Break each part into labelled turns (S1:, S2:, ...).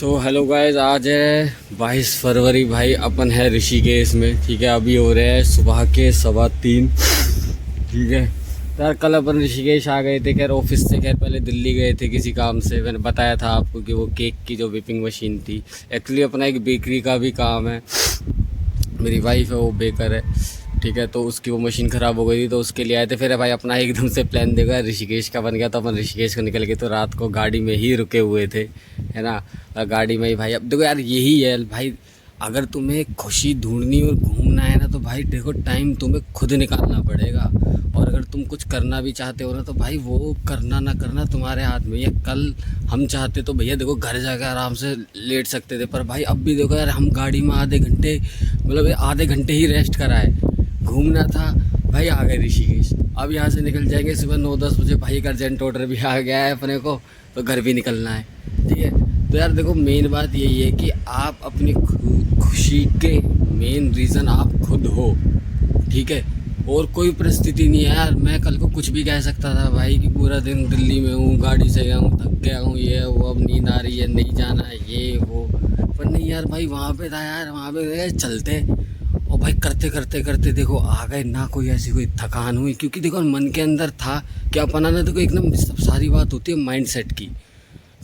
S1: So hello guys, आज है 22 फरवरी। भाई अपन है ऋषिकेश में। ठीक है, अभी हो रहे हैं सुबह के 3:15। ठीक है यार, कल अपन ऋषिकेश आ गए थे। खैर ऑफिस से पहले दिल्ली गए थे किसी काम से। मैंने बताया था आपको कि वो केक की जो व्हिपिंग मशीन थी, एक्चुअली अपना एक बेकरी का भी काम है। मेरी वाइफ है, वो बेकर है। ठीक है, तो उसकी वो मशीन ख़राब हो गई थी, तो उसके लिए आए थे। फिर भाई अपना एकदम से प्लान देखा ऋषिकेश का बन गया, तो अपन ऋषिकेश को निकल गए। तो रात को गाड़ी में ही रुके हुए थे, है ना। गाड़ी में ही भाई, अब देखो यार, यही है भाई, अगर तुम्हें खुशी ढूंढनी और घूमना है ना, तो भाई देखो टाइम तुम्हें खुद निकालना पड़ेगा। और अगर तुम कुछ करना भी चाहते हो ना, तो भाई वो करना ना करना तुम्हारे हाथ में। या कल हम चाहते तो भैया देखो घर जाकर आराम से लेट सकते थे, पर भाई अब भी देखो यार, हम गाड़ी में आधे घंटे, मतलब आधे घंटे ही रेस्ट कराए। घूमना था भाई, आ गए ऋषिकेश। अब यहाँ से निकल जाएंगे सुबह 9-10 बजे। भाई का अर्जेंट ऑर्डर भी आ गया है अपने को, तो घर भी निकलना है। ठीक है, तो यार देखो मेन बात यही है कि आप अपनी खुशी के मेन रीज़न आप खुद हो। ठीक है, और कोई परिस्थिति नहीं है यार। मैं कल को कुछ भी कह सकता था भाई कि पूरा दिन दिल्ली में हूँ, गाड़ी से गया हूँ, थक गया हूँ, ये वो, अब नींद आ रही है, नहीं जाना है, ये वो। पर नहीं यार भाई, वहाँ पे था यार, वहाँ पे चलते। और भाई करते करते करते देखो आ गए ना। कोई ऐसी कोई थकान हुई, क्योंकि देखो मन के अंदर था कि अपना ना, देखो एकदम सब सारी बात होती है माइंड सेट की।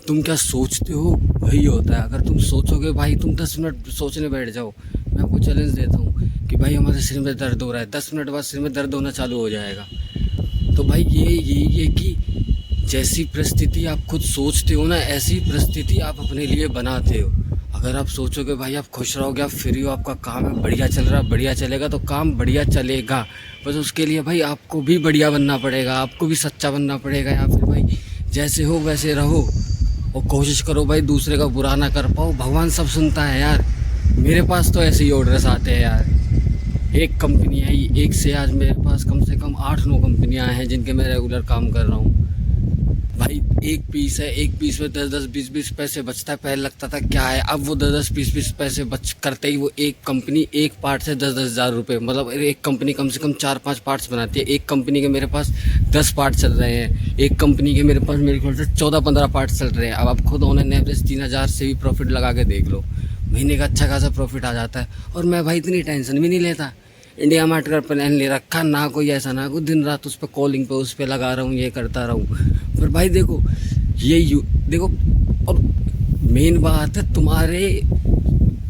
S1: तुम क्या सोचते हो वही होता है। अगर तुम सोचोगे भाई, तुम 10 मिनट सोचने बैठ जाओ, मैं आपको चैलेंज देता हूँ कि भाई हमारे सिर में दर्द हो रहा है, 10 मिनट बाद सिर में दर्द होना चालू हो जाएगा। तो भाई ये कि जैसी परिस्थिति आप खुद सोचते हो ना, ऐसी परिस्थिति आप अपने लिए बनाते हो। अगर आप सोचोगे भाई आप खुश रहोगे, आप फ्री हो, आपका काम है, बढ़िया चल रहा, बढ़िया चलेगा, तो काम बढ़िया चलेगा। बस उसके लिए भाई आपको भी बढ़िया बनना पड़ेगा, आपको भी सच्चा बनना पड़ेगा। या फिर भाई जैसे हो वैसे रहो, और कोशिश करो भाई दूसरे का बुरा ना कर पाओ। भगवान सब सुनता है यार। मेरे पास तो ऐसे ही ऑर्डर्स आते हैं यार। एक कंपनी आई, एक से आज मेरे पास कम से कम 8-9 कंपनियां हैं जिनके मैं रेगुलर काम कर रहा हूँ। भाई एक पीस है, एक पीस में 10-10, 20-20 पैसे बचता है। पहले लगता था क्या है, अब वो 10-10, 20-20 पैसे बच करते ही वो एक कंपनी एक पार्ट से 10-10 हज़ार रुपये, मतलब एक कंपनी कम से कम 4-5 पार्ट्स बनाती है। एक कंपनी के मेरे पास 10 पार्ट चल रहे हैं, एक कंपनी के मेरे पास मेरे ख्याल से 14-15 पार्ट चल रहे हैं। अब आप खुद ऑन एन एवरेज 3,000 से भी प्रॉफिट लगा के देख लो, महीने का अच्छा खासा प्रॉफिट आ जाता है। और मैं भाई इतनी टेंशन भी नहीं लेता। इंडिया मार्ट का प्लान ले रखा ना, कोई ऐसा ना कोई दिन रात उस पर कॉलिंग पे उस पर लगा रहा हूँ, ये करता रहूँ। पर भाई देखो ये देखो, और मेन बात है तुम्हारे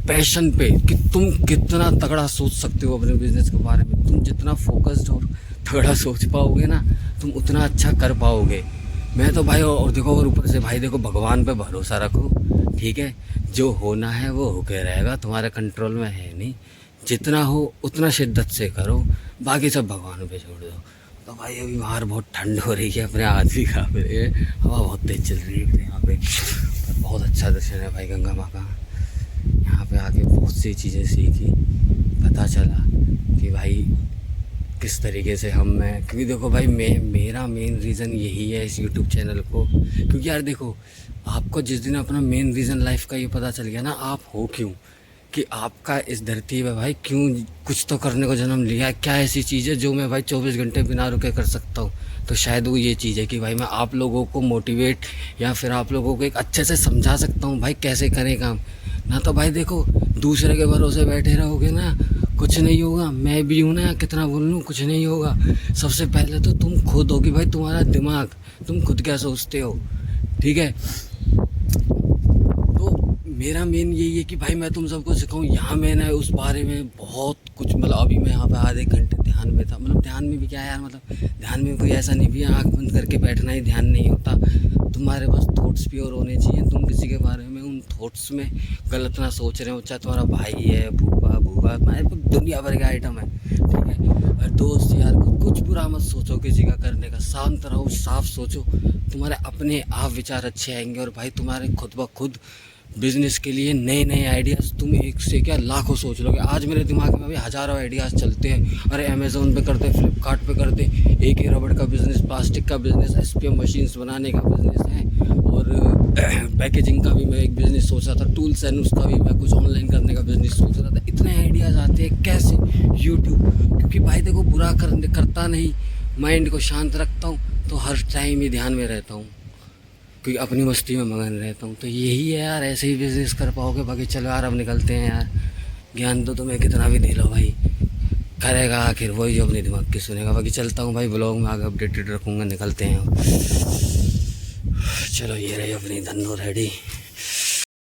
S1: पैशन पे कि तुम कितना तगड़ा सोच सकते हो अपने बिजनेस के बारे में। तुम जितना फोकस्ड और तगड़ा सोच पाओगे ना, तुम उतना अच्छा कर पाओगे। मैं तो भाई, और देखो, और ऊपर से भाई देखो, भगवान पे भरोसा रखो। ठीक है, जो होना है वो होके रहेगा, तुम्हारे कंट्रोल में है नहीं। जितना हो उतना शिद्दत से करो, बाकी सब भगवान पे छोड़ दो। तो भाई अभी बाहर बहुत ठंड हो रही है, अपने हाथ भी काँप रहे हैं, हवा बहुत तेज चल रही है यहाँ पे। पर बहुत अच्छा दर्शन है भाई गंगा माँ का। यहाँ पे आके बहुत सी चीज़ें सीखी, पता चला कि भाई किस तरीके से क्योंकि देखो भाई मेरा मेन रीज़न यही है इस यूट्यूब चैनल को। क्योंकि यार देखो, आपको जिस दिन अपना मेन रीज़न लाइफ का ये पता चल गया ना, आप हो क्यों, कि आपका इस धरती पे भाई क्यों कुछ तो करने को जन्म लिया है, क्या ऐसी चीज़ है जो मैं भाई 24 घंटे बिना रुके कर सकता हूँ। तो शायद वो ये चीज़ है कि भाई मैं आप लोगों को मोटिवेट या फिर आप लोगों को एक अच्छे से समझा सकता हूँ भाई कैसे करें काम। ना तो भाई देखो दूसरे के भरोसे बैठे रहोगे ना, कुछ नहीं होगा। मैं भी हूँ ना, कितना बोल लूँ, कुछ नहीं होगा। सबसे पहले तो तुम खुद हो कि भाई तुम्हारा दिमाग, तुम खुद क्या सोचते हो। ठीक है, मेरा मेन यही है कि भाई मैं तुम सबको सिखाऊं। यहाँ मैंने उस बारे में बहुत कुछ, मतलब अभी मैं यहाँ पे आधे घंटे ध्यान में था। मतलब ध्यान में भी क्या यार, मतलब ध्यान में कोई ऐसा नहीं भी आँख बंद करके बैठना ही ध्यान नहीं होता। तुम्हारे पास थॉट्स प्योर होने चाहिए। तुम किसी के बारे में उन थॉट्स में गलत ना सोच रहे हो, चाहे तुम्हारा भाई है, भूपा भूपा, दुनिया भर के आइटम है। ठीक है, और दोस्त यार कुछ बुरा मत सोचो किसी का करने का, शांत रहो, साफ सोचो, तुम्हारे अपने आप विचार अच्छे आएंगे। और भाई तुम्हारे खुद ब खुद बिज़नेस के लिए नए नए आइडियाज़, तुम एक से क्या लाखों सोच लोगे। आज मेरे दिमाग में भी हज़ारों आइडियाज़ चलते हैं। अरे अमेज़ोन पे करते, फ्लिपकार्ट पे करते, एक रबड़ का बिज़नेस, प्लास्टिक का बिज़नेस, SPM मशीन्स बनाने का बिज़नेस है, और पैकेजिंग का भी मैं एक बिज़नेस सोच रहा था, टूल्स एंड उसका भी मैं कुछ ऑनलाइन करने का बिज़नेस सोच रहा था। इतने आइडियाज़ आते हैं कैसे, यूट्यूब। क्योंकि भाई देखो बुरा करता नहीं, माइंड को शांत रखता हूँ, तो हर टाइम ही ध्यान में रहता हूँ। क्योंकि अपनी मस्ती में मगन रहता हूँ। तो यही है यार, ऐसे ही बिजनेस कर पाओगे। बाकी चलो यार अब निकलते हैं यार, ज्ञान तो तुम्हें कितना भी दे लो भाई, करेगा आखिर वही जो अपने दिमाग की सुनेगा। बाकी चलता हूँ भाई, ब्लॉग में आगे अपडेटेड रखूँगा। निकलते हैं अब। चलो ये रही अपनी धन्नो रेडी।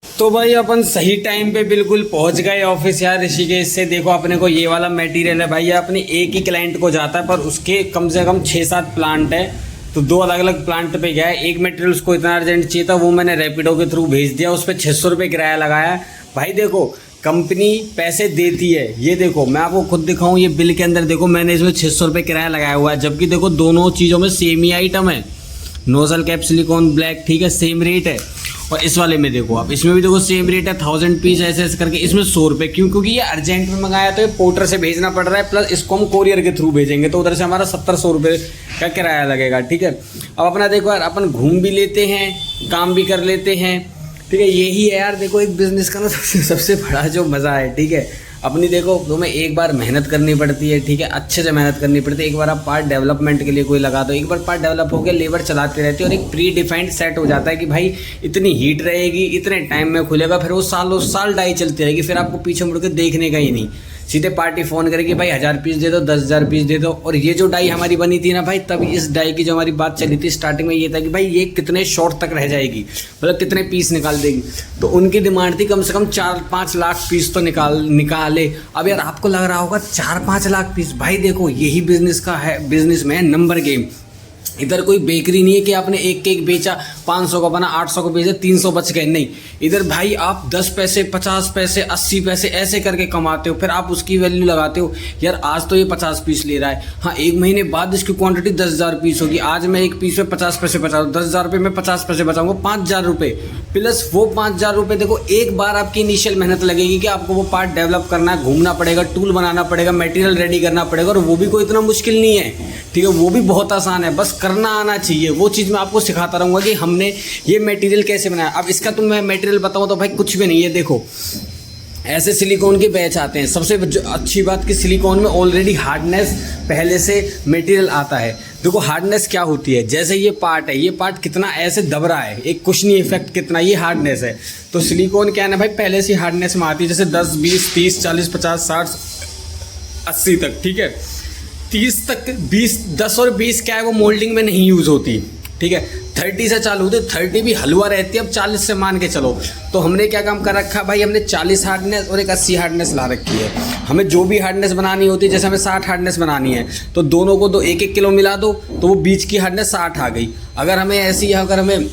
S1: तो भाई अपन सही टाइम पे बिल्कुल पहुंच गए ऑफिस यार ऋषिकेश से। देखो अपने को ये वाला मटेरियल है भाई, ये अपने एक ही क्लाइंट को जाता है, पर उसके कम से कम 6-7 प्लांट है। तो 2 अलग अलग प्लांट पे गया है। एक मटेरियल उसको इतना अर्जेंट चाहिए था, वो मैंने रैपिडो के थ्रू भेज दिया। उस पर 600 रुपये किराया लगाया। भाई देखो कंपनी पैसे देती है, ये देखो मैं आपको खुद दिखाऊं, ये बिल के अंदर देखो मैंने इसमें 600 रुपये किराया लगाया हुआ है। जबकि देखो दोनों चीज़ों में सेम ही आइटम है, नोजल कैप सिलिकॉन ब्लैक, ठीक है, सेम रेट है। और इस वाले में देखो आप, इसमें भी देखो सेम रेट है, 1000 पीस ऐसे ऐसे करके। इसमें 100 रुपये क्यों? क्योंकि ये अर्जेंट में मंगाया तो ये पोर्टर से भेजना पड़ रहा है, प्लस इसको हम कोरियर के थ्रू भेजेंगे तो उधर से हमारा 70-100 रुपये का किराया लगेगा, ठीक है। अब अपना देखो यार, अपन घूम भी लेते हैं, काम भी कर लेते हैं, ठीक है। यही है यार, देखो एक बिजनेस का ना सबसे बड़ा जो मज़ा है, ठीक है। अपनी देखो तुम्हें एक बार मेहनत करनी पड़ती है, ठीक है, अच्छे से मेहनत करनी पड़ती है। एक बार आप पार्ट डेवलपमेंट के लिए कोई लगा दो, एक बार पार्ट डेवलप हो गया, लेबर चलाते रहती है और एक प्री डिफाइंड सेट हो जाता है कि भाई इतनी हीट रहेगी, इतने टाइम में खुलेगा, फिर वो सालों साल डाई चलती रहेगी, फिर आपको पीछे मुड़ के देखने का ही नहीं। सीधे पार्टी फ़ोन करेगी भाई 1000 पीस दे दो, 10,000 पीस दे दो। और ये जो डाई हमारी बनी थी ना भाई, तब इस डाई की जो हमारी बात चली थी स्टार्टिंग में, ये था कि भाई ये कितने शॉर्ट तक रह जाएगी, मतलब कितने पीस निकाल देगी। तो उनकी डिमांड थी कम से कम 4-5 लाख पीस तो निकाले। अब यार आपको लग रहा होगा 4-5 लाख पीस, भाई देखो यही बिजनेस का है, बिजनेस में है नंबर गेम। इधर कोई बेकरी नहीं है कि आपने एक केक बेचा, 500 का बना, 800 को बेचा, 300 बच गए, नहीं। इधर भाई आप 10 पैसे, 50 पैसे, 80 पैसे ऐसे करके कमाते हो, फिर आप उसकी वैल्यू लगाते हो। यार आज तो ये 50 पीस ले रहा है, हाँ 1 महीने बाद इसकी क्वांटिटी 10,000 पीस होगी। आज मैं एक पीस पे 50 पैसे बचा रहा हूँ, 10,000 रुपये में 50 पैसे बचाऊंगा, 5,000 रुपये प्लस वो 5,000 रुपये। देखो एक बार आपकी इनिशियल मेहनत लगेगी कि आपको वो पार्ट डेवलप करना है, घूमना पड़ेगा, टूल बनाना पड़ेगा, मटेरियल रेडी करना पड़ेगा, और वो भी कोई इतना मुश्किल नहीं है, ठीक है, वो भी बहुत आसान है, बस करना आना चाहिए। वो चीज़ मैं आपको सिखाता रहूँगा कि हमने ये मटेरियल कैसे बनाया। अब इसका तो मैं मटेरियल बताऊँ तो भाई कुछ भी नहीं है। देखो ऐसे सिलिकॉन के बैच आते हैं, सबसे अच्छी बात कि सिलिकॉन में ऑलरेडी हार्डनेस पहले से मटेरियल आता है। देखो हार्डनेस क्या होती है, जैसे ये पार्ट है, ये पार्ट कितना ऐसे दब रहा है, एक कुशनी इफेक्ट कितना, ये हार्डनेस है। तो सिलिकॉन क्या है ना भाई, पहले से हार्डनेस में आती है, जैसे 10, 20, 30, 40, 50, 60, 80 तक, ठीक है। 30 तक 20, 10 और 20 क्या है, वो मोल्डिंग में नहीं यूज़ होती, ठीक है। 30 से चालू होती, 30 भी हलवा रहती है। अब 40 से मान के चलो। तो हमने क्या काम कर रखा भाई, हमने 40 हार्डनेस और एक 80 हार्डनेस ला रखी है। हमें जो भी हार्डनेस बनानी होती है, जैसे हमें 60 हार्डनेस बनानी है, तो दोनों को 1-1 किलो मिला दो, तो वो बीच की हार्डनेस 60 आ गई। अगर हमें ऐसी, अगर हमें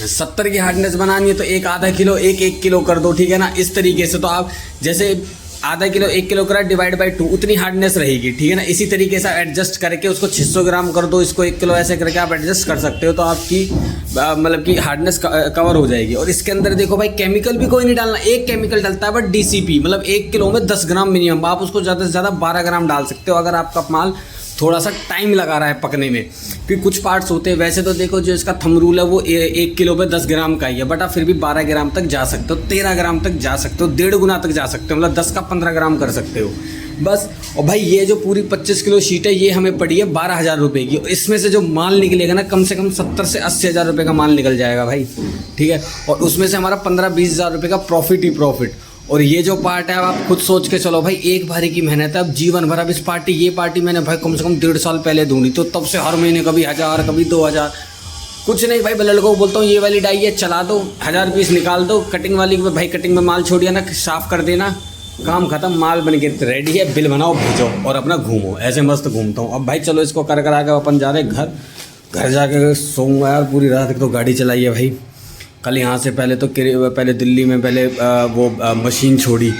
S1: 70 की हार्डनेस बनानी है तो 1 किलो 1 किलो कर दो, ठीक है ना। इस तरीके से तो आप जैसे ½ किलो 1 किलो करा डिवाइड बाई 2, उतनी हार्डनेस रहेगी, ठीक है ना। इसी तरीके से एडजस्ट करके उसको 600 ग्राम कर दो, इसको 1 किलो, ऐसे करके आप एडजस्ट कर सकते हो। तो आपकी मतलब कि हार्डनेस कवर हो जाएगी। और इसके अंदर देखो भाई केमिकल भी कोई नहीं डालना, एक केमिकल डलता है बट DCP, मतलब 1 किलो में 10 ग्राम मिनिमम। आप उसको ज़्यादा से ज़्यादा 12 ग्राम डाल सकते हो अगर आपका माल थोड़ा सा टाइम लगा रहा है पकने में। क्योंकि कुछ पार्ट्स होते हैं, वैसे तो देखो जो इसका थंब रूल है वो 1 किलो पे 10 ग्राम का ही है, बट आप फिर भी 12 ग्राम तक जा सकते हो, 13 ग्राम तक जा सकते हो, 1.5 गुना तक जा सकते हो, मतलब 10 का 15 ग्राम कर सकते हो बस। और भाई ये जो पूरी 25 किलो शीट है, ये हमें पड़ी है 12,000 रुपये की। इसमें से जो माल निकलेगा ना, कम से कम 70 से 80 हज़ार रुपये का माल निकल जाएगा भाई, ठीक है। और उसमें से हमारा 15-20 हज़ार रुपये का प्रॉफिट ही प्रॉफिट। और ये जो पार्ट है, अब आप खुद सोच के चलो भाई, एक बारी की मेहनत है, अब जीवन भर। अब इस ये पार्टी मैंने भाई कम से कम 1.5 साल पहले ढूंढी, तो तब से हर महीने कभी 1000, कभी 2000, कुछ नहीं भाई। लड़कों को बोलता हूँ ये वाली डाई है, चला दो, 1000 पीस निकाल दो। कटिंग वाली को भाई कटिंग में माल छोड़िए ना, साफ़ कर देना, काम खत्म, माल बन के रेडी है, बिल बनाओ भेजो और अपना घूमो। ऐसे मस्त घूमता हूँ। अब भाई चलो इसको कर के अपन जा रहे घर जाके सोऊंगा यार पूरी रात। एक तो गाड़ी चलाई है भाई, कल यहाँ से पहले दिल्ली में मशीन छोड़ी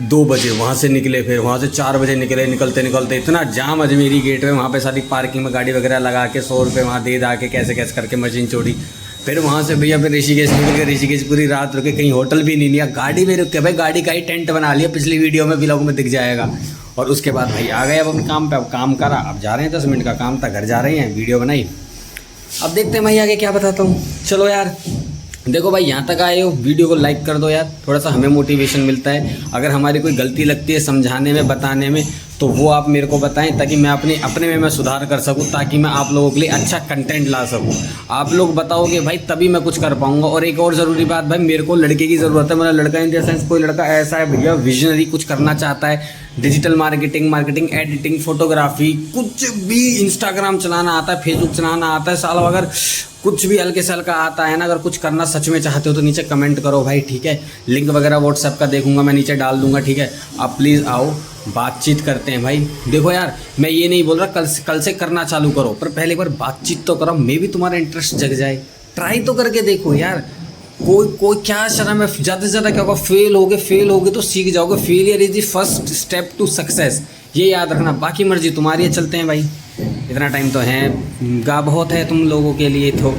S1: 2 बजे, वहाँ से निकले, फिर वहाँ से 4 बजे निकलते इतना जाम अजमेरी गेट में, वहाँ पे सारी पार्किंग में गाड़ी वगैरह लगा के 100 रुपये वहाँ दे के कैसे करके मशीन छोड़ी। फिर वहाँ से भैया फिर ऋषिकेश निकल के, ऋषिकेश पूरी रात रुके, कहीं होटल भी नहीं लिया, गाड़ी में रुक के भाई, गाड़ी का ही टेंट बना लिया, पिछली वीडियो में व्लॉग में दिख जाएगा। और उसके बाद भाई आ गए अब अपने काम पे, अब काम करा, अब जा रहे हैं, 10 मिनट का काम था, घर जा रहे हैं, वीडियो बनाई, अब देखते हैं भाई आगे क्या बताता हूँ। चलो यार देखो भाई, यहाँ तक आए हो, वीडियो को लाइक कर दो यार, थोड़ा सा हमें मोटिवेशन मिलता है। अगर हमारी कोई गलती लगती है समझाने में, बताने में, तो वो आप मेरे को बताएं ताकि मैं अपने में मैं सुधार कर सकूं, ताकि मैं आप लोगों के लिए अच्छा कंटेंट ला सकूं। आप लोग बताओगे भाई तभी मैं कुछ कर पाऊंगा। और एक और ज़रूरी बात भाई, मेरे को लड़के की ज़रूरत है। मेरा लड़का इन द सेंस कोई लड़का ऐसा है भैया विजनरी, कुछ करना चाहता है, डिजिटल मार्केटिंग, एडिटिंग, फोटोग्राफी, कुछ भी, इंस्टाग्राम चलाना आता है, फेसबुक चलाना आता है, साला अगर कुछ भी हल्के से हल्का आता है ना, अगर कुछ करना सच में चाहते हो तो नीचे कमेंट करो भाई, ठीक है। लिंक वगैरह व्हाट्सएप का देखूंगा मैं, नीचे डाल दूंगा, ठीक है। आप प्लीज़ आओ, बातचीत करते हैं भाई। देखो यार, मैं ये नहीं बोल रहा कल से करना चालू करो, पर पहले एक बार बातचीत तो करो, मे भी तुम्हारा इंटरेस्ट जग जाए। ट्राई तो करके देखो यार, कोई क्या शर्म है। ज़्यादा से ज़्यादा क्या होगा, फेल होगे तो सीख जाओगे। Failure is the first step to success, ये याद रखना। बाकी मर्जी तुम्हारी है, चलते हैं भाई। इतना टाइम तो है, गा बहुत है तुम लोगों के लिए तो